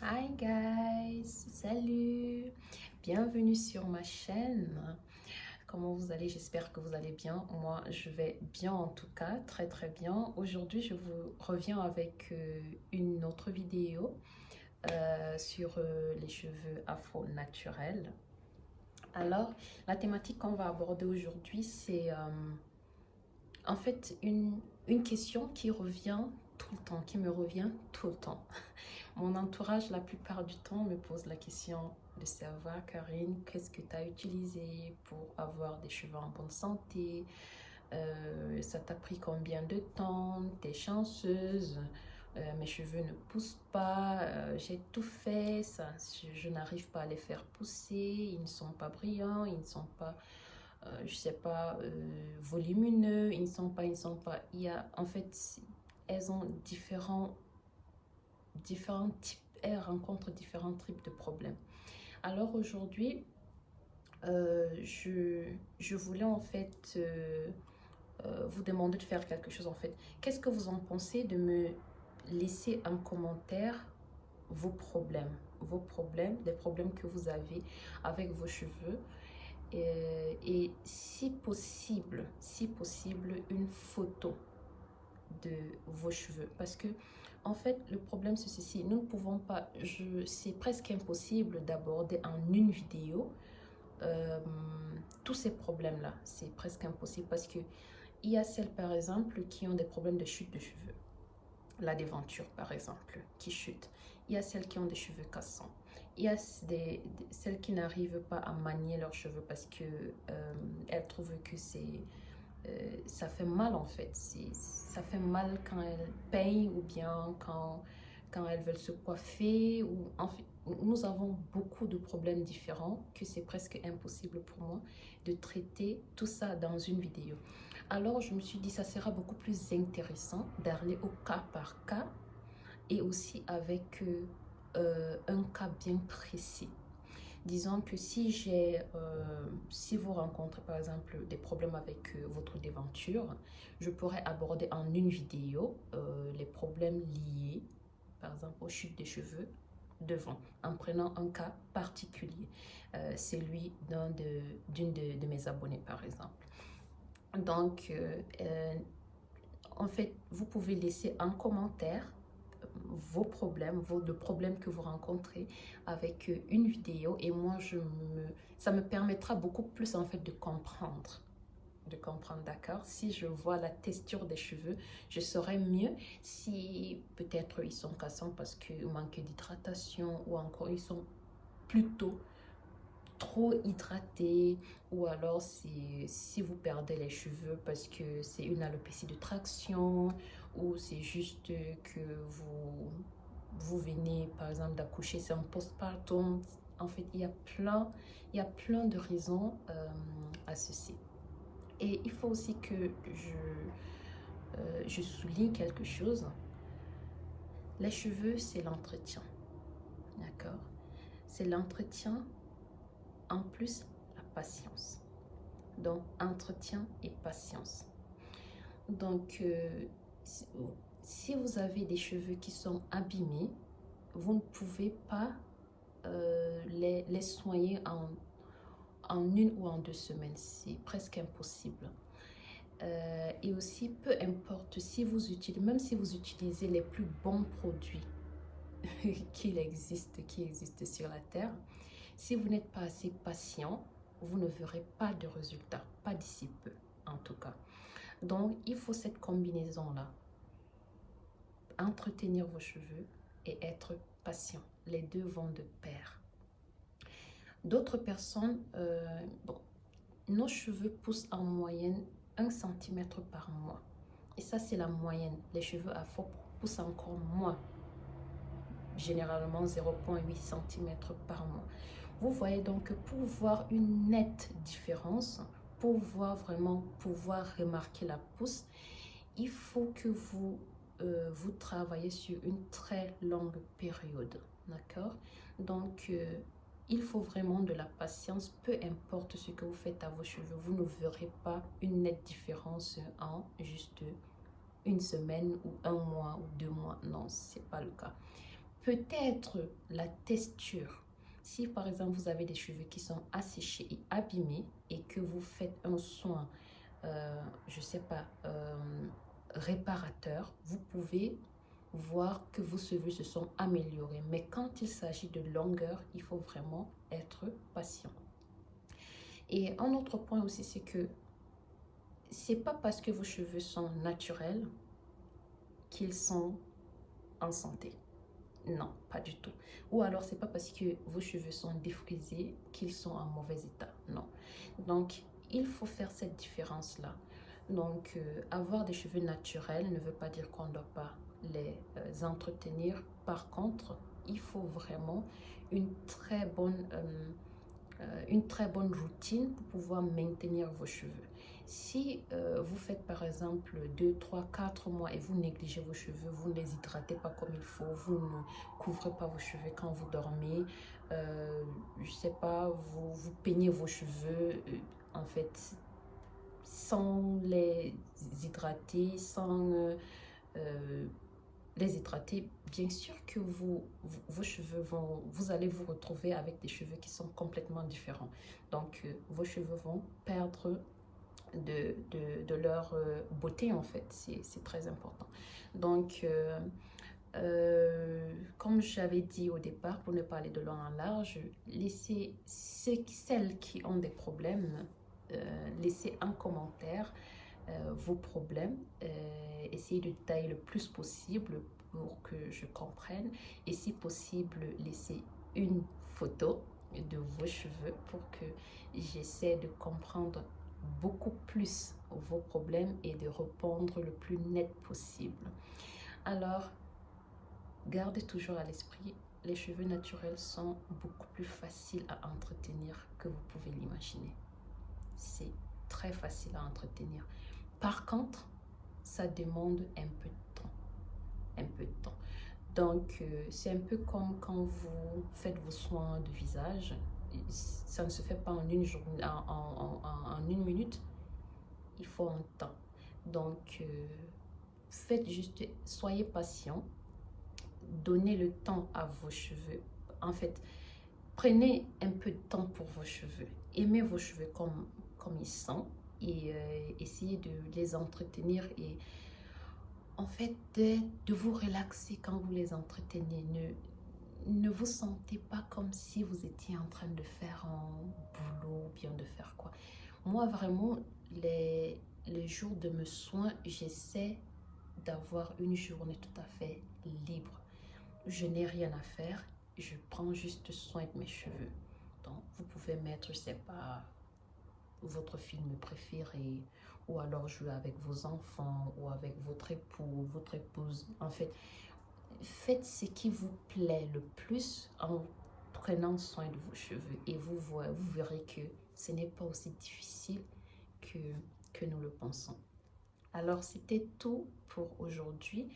Hi guys, salut, bienvenue sur ma chaîne. Comment vous allez? J'espère que vous allez bien. Moi, je vais bien en tout cas, très très bien. Aujourd'hui, je vous reviens avec une autre vidéo sur les cheveux afro naturels. Alors, la thématique qu'on va aborder aujourd'hui, c'est en fait une question qui revient tout le temps, qui me revient tout le temps. Mon entourage, la plupart du temps, me pose la question de savoir, Karine, qu'est-ce que tu as utilisé pour avoir des cheveux en bonne santé? Ça t'a pris combien de temps? T'es chanceuse? Mes cheveux ne poussent pas, j'ai tout fait, ça, je n'arrive pas à les faire pousser, ils ne sont pas brillants, ils ne sont pas, je sais pas, volumineux, ils ne sont pas, il y a, en fait, elles ont différents types, elles rencontrent différents types de problèmes. Alors aujourd'hui, je voulais en fait vous demander de faire quelque chose en fait. Qu'est-ce que vous en pensez de me laisser en commentaire vos problèmes, les problèmes que vous avez avec vos cheveux et si possible, une photo de vos cheveux parce que en fait le problème c'est ceci, nous ne pouvons pas, c'est presque impossible d'aborder en une vidéo euh, tous ces problèmes là, c'est presque impossible parce que il y a celles par exemple qui ont des problèmes de chute de cheveux, la déventure par exemple qui chute, il y a celles qui ont des cheveux cassants, il y a celles qui n'arrivent pas à manier leurs cheveux parce que elles trouvent que ça fait mal en fait. Ça fait mal quand elles peignent ou bien quand elles veulent se coiffer. Ou, en fait, nous avons beaucoup de problèmes différents que c'est presque impossible pour moi de traiter tout ça dans une vidéo. Alors je me suis dit ça sera beaucoup plus intéressant d'aller au cas par cas et aussi avec un cas bien précis. Disons que si vous rencontrez par exemple des problèmes avec votre déventure, je pourrais aborder en une vidéo les problèmes liés, par exemple, aux chutes des cheveux devant, en prenant un cas particulier, celui d'une de mes abonnés par exemple. Donc, en fait, vous pouvez laisser un commentaire vos problèmes, le problème que vous rencontrez avec une vidéo et moi ça me permettra beaucoup plus en fait de comprendre, d'accord. Si je vois la texture des cheveux, je saurai mieux si peut-être ils sont cassants parce que manque d'hydratation ou encore ils sont plutôt trop hydraté ou alors si vous perdez les cheveux parce que c'est une alopécie de traction ou c'est juste que vous venez par exemple d'accoucher, c'est un postpartum. En fait, il y a plein de raisons à ceci. Et il faut aussi que je souligne quelque chose. Les cheveux, c'est l'entretien, d'accord? C'est l'entretien en plus la patience. Donc, entretien et patience. Donc, si vous avez des cheveux qui sont abîmés, vous ne pouvez pas les soigner en une ou en 2 semaines. C'est presque impossible. Et aussi, peu importe si vous utilisez, même si vous utilisez les plus bons produits qui existent sur la Terre, si vous n'êtes pas assez patient, vous ne verrez pas de résultats, pas d'ici peu en tout cas. Donc, il faut cette combinaison-là. Entretenir vos cheveux et être patient. Les deux vont de pair. D'autres personnes, bon, nos cheveux poussent en moyenne 1 cm par mois. Et ça, c'est la moyenne. Les cheveux afro poussent encore moins. Généralement 0,8 cm par mois. Vous voyez donc que pour voir une nette différence, pour vraiment pouvoir remarquer la pousse, il faut que vous travaillez sur une très longue période, d'accord? Donc, il faut vraiment de la patience, peu importe ce que vous faites à vos cheveux, vous ne verrez pas une nette différence en juste une semaine ou un mois ou 2 mois, non, c'est pas le cas. peut-être la texture. Si par exemple vous avez des cheveux qui sont asséchés et abîmés et que vous faites un soin, je sais pas, réparateur, vous pouvez voir que vos cheveux se sont améliorés. Mais quand il s'agit de longueur, il faut vraiment être patient. Et un autre point aussi, c'est que c'est pas parce que vos cheveux sont naturels qu'ils sont en santé. Non, pas du tout. Ou alors, c'est pas parce que vos cheveux sont défrisés qu'ils sont en mauvais état. Non. Donc, il faut faire cette différence-là. Donc, avoir des cheveux naturels ne veut pas dire qu'on ne doit pas les entretenir. Par contre, il faut vraiment une très bonne routine pour pouvoir maintenir vos cheveux. Si vous faites par exemple 2, 3, 4 mois et vous négligez vos cheveux, vous ne les hydratez pas comme il faut, vous ne couvrez pas vos cheveux quand vous dormez, je sais pas, vous peignez vos cheveux, en fait, sans les hydrater, sans les hydrater, bien sûr que vos cheveux vous allez vous retrouver avec des cheveux qui sont complètement différents. Donc, vos cheveux vont perdre de leur beauté, en fait. C'est très important. Donc, comme j'avais dit au départ, pour ne pas aller de long en large, laissez celles qui ont des problèmes, laissez un commentaire vos problèmes, essayez de détailler le plus possible pour que je comprenne, et si possible, laissez une photo de vos cheveux pour que j'essaie de comprendre beaucoup plus vos problèmes et de répondre le plus net possible. Alors, gardez toujours à l'esprit, les cheveux naturels sont beaucoup plus faciles à entretenir que vous pouvez l'imaginer. C'est très facile à entretenir. Par contre, ça demande un peu de temps. Un peu de temps. Donc, c'est un peu comme quand vous faites vos soins de visage. Ça ne se fait pas en une journée, en une minute. Il faut un temps. Donc, faites juste, soyez patient. Donnez le temps à vos cheveux. En fait, prenez un peu de temps pour vos cheveux. Aimez vos cheveux comme ils sont. Et essayez de les entretenir et en fait de vous relaxer quand vous les entretenez. Ne vous sentez pas comme si vous étiez en train de faire un boulot ou bien de faire quoi. Moi vraiment, les jours de mes soins, j'essaie d'avoir une journée tout à fait libre. Je n'ai rien à faire, je prends juste soin de mes cheveux. Donc vous pouvez mettre, je sais pas, votre film préféré, ou alors jouer avec vos enfants ou avec votre époux, votre épouse. En fait, faites ce qui vous plaît le plus en prenant soin de vos cheveux et vous verrez que ce n'est pas aussi difficile que nous le pensons. Alors, c'était tout pour aujourd'hui.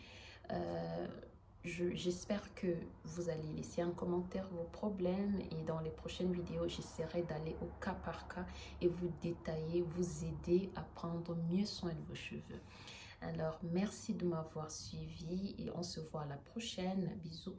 J'espère que vous allez laisser en commentaire vos problèmes et dans les prochaines vidéos, j'essaierai d'aller au cas par cas et vous détailler, vous aider à prendre mieux soin de vos cheveux. Alors, merci de m'avoir suivi et on se voit à la prochaine. Bisous.